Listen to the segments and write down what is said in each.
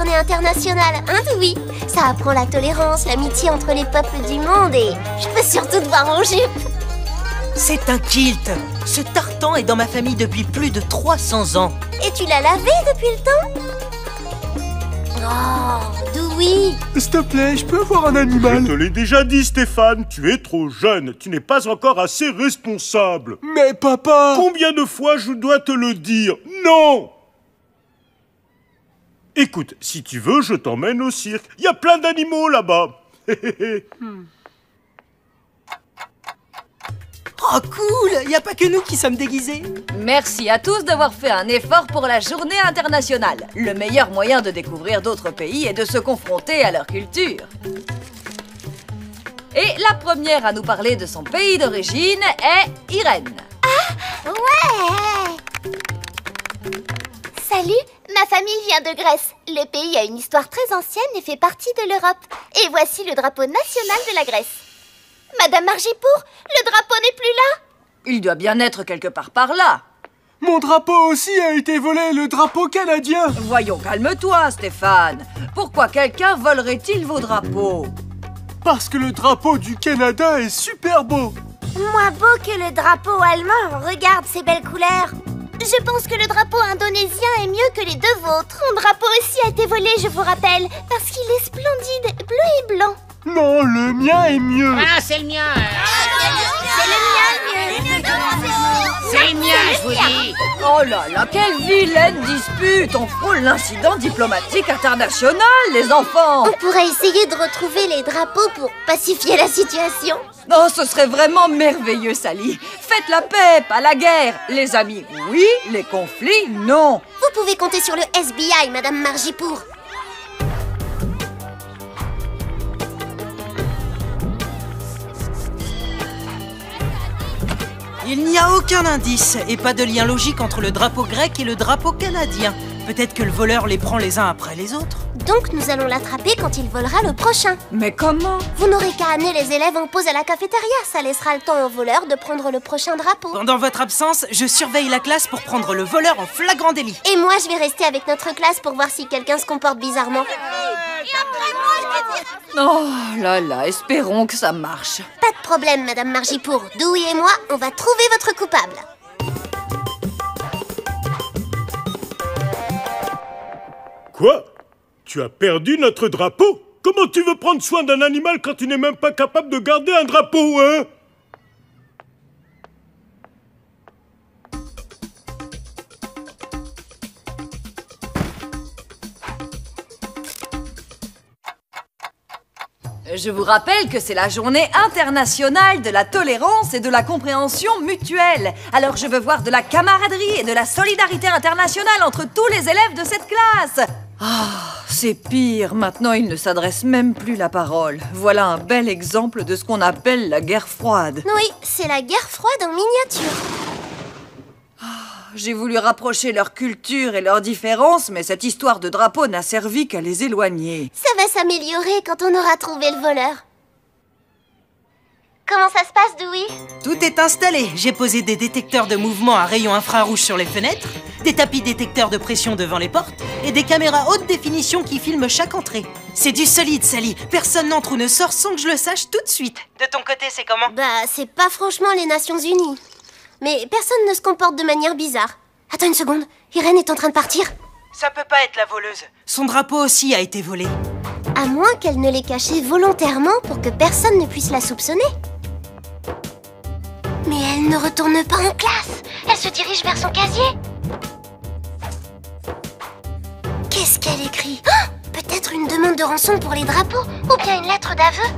journée internationale, hein, Dewey? Ça apprend la tolérance, l'amitié entre les peuples du monde et je peux surtout te voir en jupe. C'est un kilt. Ce tartan est dans ma famille depuis plus de 300 ans. Et tu l'as lavé depuis le temps? Oh, Dewey! S'il te plaît, je peux avoir un animal? Je te l'ai déjà dit, Stéphane, tu es trop jeune. Tu n'es pas encore assez responsable. Mais papa! Combien de fois je dois te le dire? Non! Écoute, si tu veux, je t'emmène au cirque. Il y a plein d'animaux là-bas. Oh cool, y a pas que nous qui sommes déguisés. Merci à tous d'avoir fait un effort pour la journée internationale. Le meilleur moyen de découvrir d'autres pays est de se confronter à leur culture. Et la première à nous parler de son pays d'origine est Irène. Ah, ouais! Salut, ma famille vient de Grèce. Le pays a une histoire très ancienne et fait partie de l'Europe. Et voici le drapeau national de la Grèce. Madame Margipour, le drapeau n'est plus là. Il doit bien être quelque part par là. Mon drapeau aussi a été volé, le drapeau canadien. Voyons, calme-toi, Stéphane. Pourquoi quelqu'un volerait-il vos drapeaux? Parce que le drapeau du Canada est super beau. Moins beau que le drapeau allemand. Regarde ces belles couleurs. Je pense que le drapeau indonésien est mieux que les deux vôtres. Mon drapeau aussi a été volé, je vous rappelle, parce qu'il est splendide, bleu et blanc. Non, le mien est mieux. Ah, c'est le mien. C'est le mien, C'est le mien, je vous dis. Oh là là, quelle vilaine dispute! On frôle l'incident diplomatique international, les enfants! On pourrait essayer de retrouver les drapeaux pour pacifier la situation. Oh, ce serait vraiment merveilleux, Sally. Faites la paix, pas la guerre. Les amis, oui. Les conflits, non. Vous pouvez compter sur le SBI, Madame Margipour. Il n'y a aucun indice et pas de lien logique entre le drapeau grec et le drapeau canadien. Peut-être que le voleur les prend les uns après les autres. Donc nous allons l'attraper quand il volera le prochain. Mais comment? Vous n'aurez qu'à amener les élèves en pause à la cafétéria. Ça laissera le temps au voleur de prendre le prochain drapeau. Pendant votre absence, je surveille la classe pour prendre le voleur en flagrant délit. Et moi, je vais rester avec notre classe pour voir si quelqu'un se comporte bizarrement. Oh là là, espérons que ça marche. Pas de problème, Madame Margipour. Dewey et moi, on va trouver votre coupable. Quoi? Tu as perdu notre drapeau? Comment tu veux prendre soin d'un animal quand tu n'es même pas capable de garder un drapeau, hein? Je vous rappelle que c'est la journée internationale de la tolérance et de la compréhension mutuelle. Alors je veux voir de la camaraderie et de la solidarité internationale entre tous les élèves de cette classe. Ah, c'est pire. Maintenant, il ne s'adresse même plus la parole. Voilà un bel exemple de ce qu'on appelle la guerre froide. Oui, c'est la guerre froide en miniature. J'ai voulu rapprocher leur culture et leurs différences, mais cette histoire de drapeau n'a servi qu'à les éloigner. Ça va s'améliorer quand on aura trouvé le voleur. Comment ça se passe, Dewey? Tout est installé. J'ai posé des détecteurs de mouvement à rayons infrarouges sur les fenêtres, des tapis détecteurs de pression devant les portes et des caméras haute définition qui filment chaque entrée. C'est du solide, Sally. Personne n'entre ou ne sort sans que je le sache tout de suite. De ton côté, c'est comment? Bah, c'est pas franchement les Nations Unies. Mais personne ne se comporte de manière bizarre. Attends une seconde, Irène est en train de partir. Ça peut pas être la voleuse. Son drapeau aussi a été volé. À moins qu'elle ne l'ait caché volontairement pour que personne ne puisse la soupçonner. Mais elle ne retourne pas en classe. Elle se dirige vers son casier. Qu'est-ce qu'elle écrit? Oh, peut-être une demande de rançon pour les drapeaux ou bien une lettre d'aveu.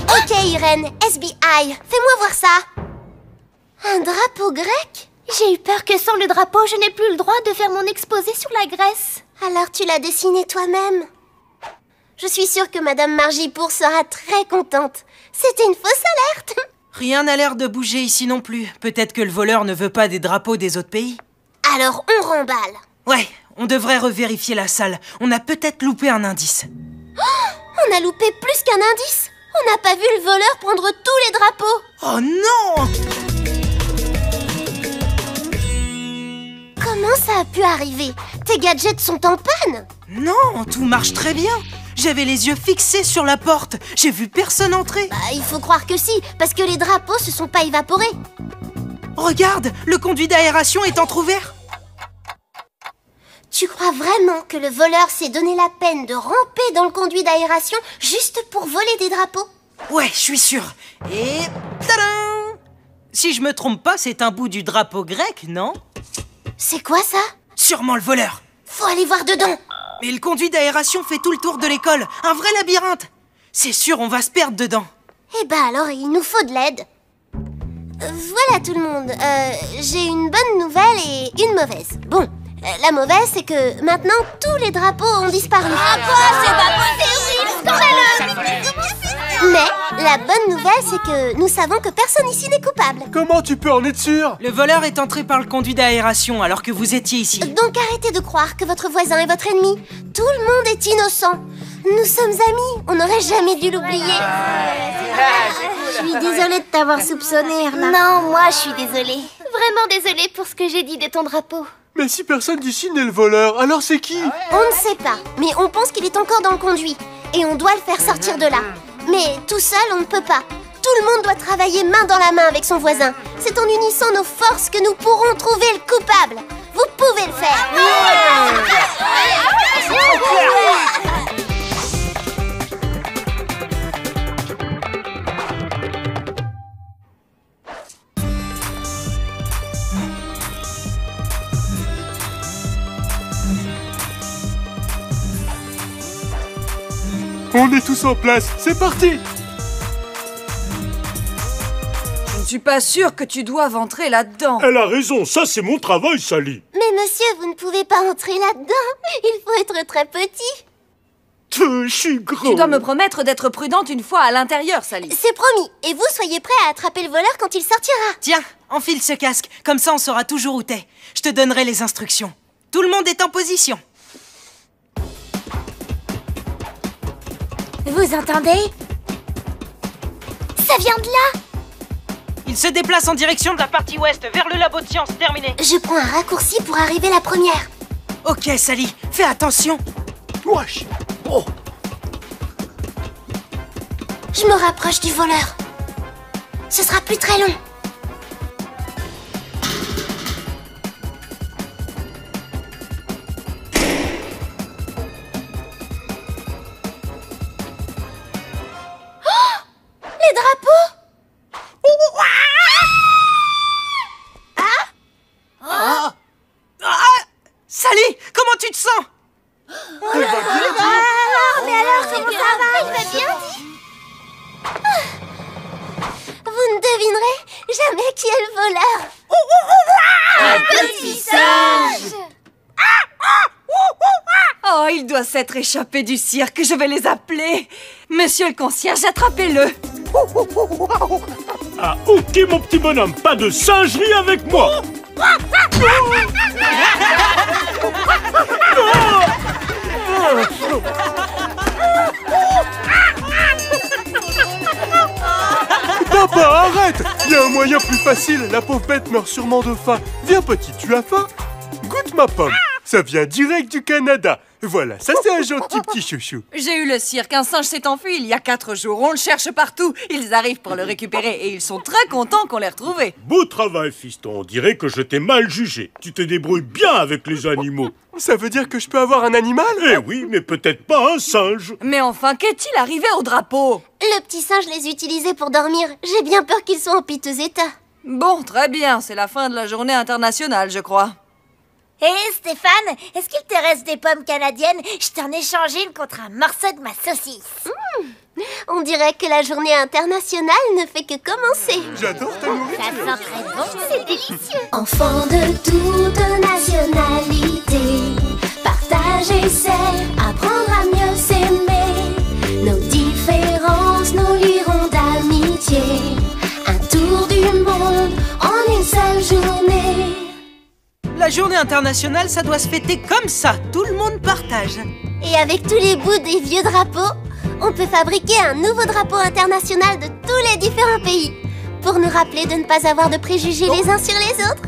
Ok Irène, SBI, fais-moi voir ça. Un drapeau grec? J'ai eu peur que sans le drapeau, je n'ai plus le droit de faire mon exposé sur la Grèce. Alors tu l'as dessiné toi-même? Je suis sûre que Madame Margipour sera très contente. C'était une fausse alerte. Rien n'a l'air de bouger ici non plus. Peut-être que le voleur ne veut pas des drapeaux des autres pays. Alors on remballe. Ouais, on devrait revérifier la salle. On a peut-être loupé un indice. Oh, on a loupé plus qu'un indice. On n'a pas vu le voleur prendre tous les drapeaux. Oh non! Comment Comment ça a pu arriver? Tes gadgets sont en panne? Non, tout marche très bien. J'avais les yeux fixés sur la porte. J'ai vu personne entrer. Bah, il faut croire que si, parce que les drapeaux se sont pas évaporés. Regarde, le conduit d'aération est entrouvert. Tu crois vraiment que le voleur s'est donné la peine de ramper dans le conduit d'aération juste pour voler des drapeaux? Ouais, je suis sûr. Et... tadam! Si je me trompe pas, c'est un bout du drapeau grec, non? C'est quoi ça? Sûrement le voleur. Faut aller voir dedans. Mais le conduit d'aération fait tout le tour de l'école. Un vrai labyrinthe. C'est sûr, on va se perdre dedans. Eh ben alors, il nous faut de l'aide. Voilà tout le monde. J'ai une bonne nouvelle et une mauvaise. Bon, la mauvaise, c'est que maintenant, tous les drapeaux ont disparu. Ah quoi? C'est pas possible! Scandaleux! Mais la bonne nouvelle, c'est que nous savons que personne ici n'est coupable. Comment tu peux en être sûr? Le voleur est entré par le conduit d'aération alors que vous étiez ici. Donc arrêtez de croire que votre voisin est votre ennemi. Tout le monde est innocent. Nous sommes amis. On n'aurait jamais dû l'oublier. Je suis désolée de t'avoir soupçonné, Erna. Non, moi je suis désolée. Vraiment désolée pour ce que j'ai dit de ton drapeau. Mais si personne d'ici n'est le voleur, alors c'est qui? On ne sait pas, mais on pense qu'il est encore dans le conduit. Et on doit le faire sortir de là. Mais tout seul, on ne peut pas. Tout le monde doit travailler main dans la main avec son voisin. C'est en unissant nos forces que nous pourrons trouver le coupable. Vous pouvez le faire. On est tous en place, c'est parti! Je ne suis pas sûre que tu doives entrer là-dedans. Elle a raison, ça c'est mon travail, Sally. Mais monsieur, vous ne pouvez pas entrer là-dedans. Il faut être très petit. Je suis gros. Tu dois me promettre d'être prudente une fois à l'intérieur, Sally. C'est promis. Et vous, soyez prêts à attraper le voleur quand il sortira. Tiens, enfile ce casque. Comme ça, on saura toujours où t'es. Je te donnerai les instructions. Tout le monde est en position. Vous entendez? Ça vient de là. Il se déplace en direction de la partie ouest, vers le labo de sciences. Terminé. Je prends un raccourci pour arriver la première. Ok, Sally, fais attention. Wesh! Oh! Je me rapproche du voleur. Ce sera plus très long. Les drapeaux! Sally, comment tu te sens? Mais alors, comment ça va? Il va bien? Vous ne devinerez jamais qui est le voleur. Un petit singe! Oh, il doit s'être échappé du cirque. Je vais les appeler. Monsieur le concierge, attrapez-le. Ah, ok mon petit bonhomme, pas de singerie avec moi. Papa, arrête! Il y a un moyen plus facile, la pauvre bête meurt sûrement de faim. Viens petit, tu as faim? Goûte ma pomme, ça vient direct du Canada. Voilà, ça c'est un gentil petit chouchou. J'ai eu le cirque. Un singe s'est enfui il y a 4 jours. On le cherche partout. Ils arrivent pour le récupérer et ils sont très contents qu'on l'ait retrouvé. Beau travail, fiston. On dirait que je t'ai mal jugé. Tu te débrouilles bien avec les animaux. Ça veut dire que je peux avoir un animal? Eh oui, mais peut-être pas un singe. Mais enfin, qu'est-il arrivé au drapeau? Le petit singe les utilisait pour dormir. J'ai bien peur qu'ils soient en piteux état. Bon, très bien. C'est la fin de la journée internationale, je crois. Hé Stéphane, est-ce qu'il te reste des pommes canadiennes? Je t'en ai changé une contre un morceau de ma saucisse. On dirait que la journée internationale ne fait que commencer. J'adore ta nourriture. Ça sent très bon, c'est délicieux. Enfants de toute nationalité, partager c'est apprendre à mieux s'aimer. Nos différences nous lieront d'amitié. Un tour du monde en une seule journée. La journée internationale, ça doit se fêter comme ça. Tout le monde partage. Et avec tous les bouts des vieux drapeaux, on peut fabriquer un nouveau drapeau international de tous les différents pays. Pour nous rappeler de ne pas avoir de préjugés les uns sur les autres.